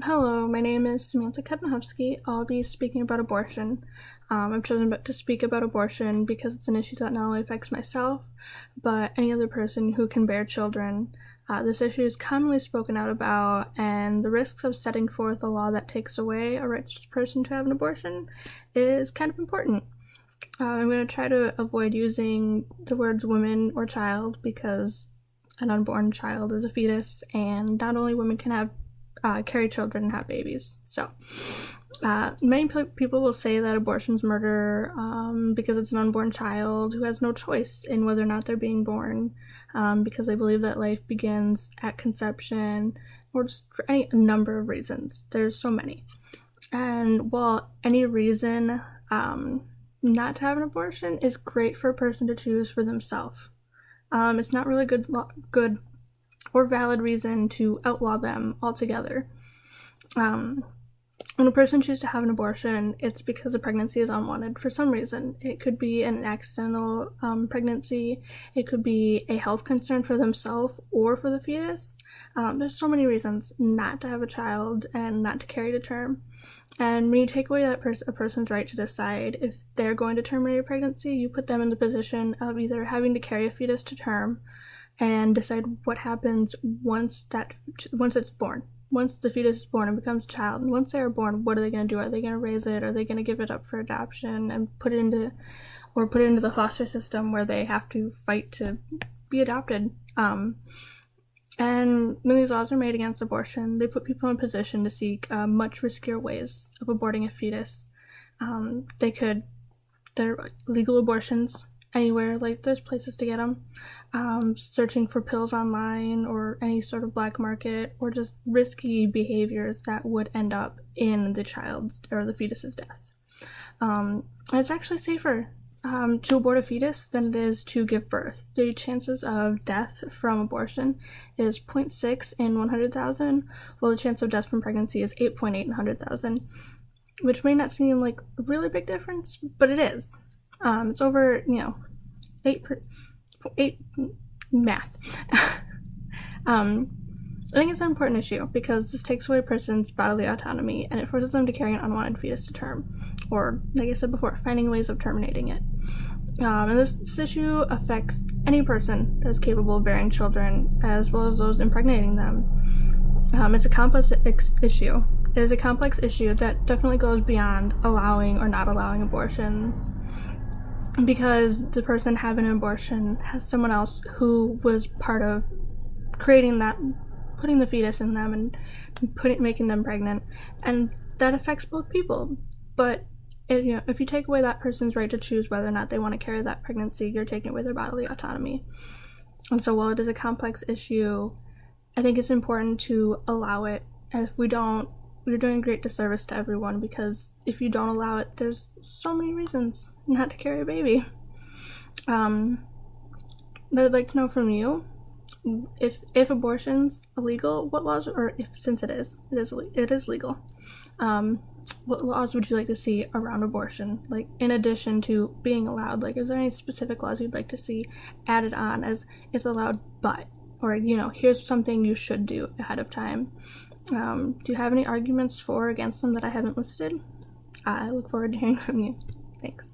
Hello, my name is Sam Cudnohufsky. I'll be speaking about abortion. I've chosen to speak about abortion because it's an issue that not only affects myself, but any other person who can bear children. This issue is commonly spoken out about, and the risks of setting forth a law that takes away a right person to have an abortion is kind of important. I'm going to try to avoid using the words woman or child because an unborn child is a fetus, and not only women can have carry children and have babies. So, many people will say that abortion's murder because it's an unborn child who has no choice in whether or not they're being born, because they believe that life begins at conception, or just for any number of reasons. There's so many. And while any reason not to have an abortion is great for a person to choose for themselves, it's not really good or valid reason to outlaw them altogether. When a person chooses to have an abortion, it's because the pregnancy is unwanted for some reason. It could be an accidental pregnancy. It could be a health concern for themselves or for the fetus. There's so many reasons not to have a child and not to carry to term. And when you take away that a person's right to decide if they're going to terminate a pregnancy, you put them in the position of either having to carry a fetus to term and decide what happens once it's born. Once the fetus is born and becomes a child, and once they are born, what are they going to do? Are they going to raise it? Are they going to give it up for adoption and put it into the foster system where they have to fight to be adopted? And when these laws are made against abortion, they put people in a position to seek much riskier ways of aborting a fetus. There are legal abortions anywhere, like there's places to get them, searching for pills online or any sort of black market, or just risky behaviors that would end up in the child's or the fetus's death. And it's actually safer to abort a fetus than it is to give birth. The chances of death from abortion is 0.6 in 100,000, while the chance of death from pregnancy is 8.8 in 100,000, which may not seem like a really big difference, but it is. It's over, 8 math. I think it's an important issue because this takes away a person's bodily autonomy and it forces them to carry an unwanted fetus to term, or, like I said before, finding ways of terminating it. And this issue affects any person that is capable of bearing children, as well as those impregnating them. It's a complex issue. It is a complex issue that definitely goes beyond allowing or not allowing abortions, because the person having an abortion has someone else who was part of creating that, putting the fetus in them and making them pregnant, and that affects both people. But if you take away that person's right to choose whether or not they want to carry that pregnancy, you're taking away their bodily autonomy. And so while it is a complex issue, I think it's important to allow it. And if we don't, we're doing a great disservice to everyone, because if you don't allow it, there's so many reasons not to carry a baby. But I'd like to know from you, if abortion's illegal, what laws, or since it is legal, what laws would you like to see around abortion? Like, in addition to being allowed, like, is there any specific laws you'd like to see added on as it's allowed, but, or, here's something you should do ahead of time? Do you have any arguments for or against them that I haven't listed? I look forward to hearing from you. Thanks.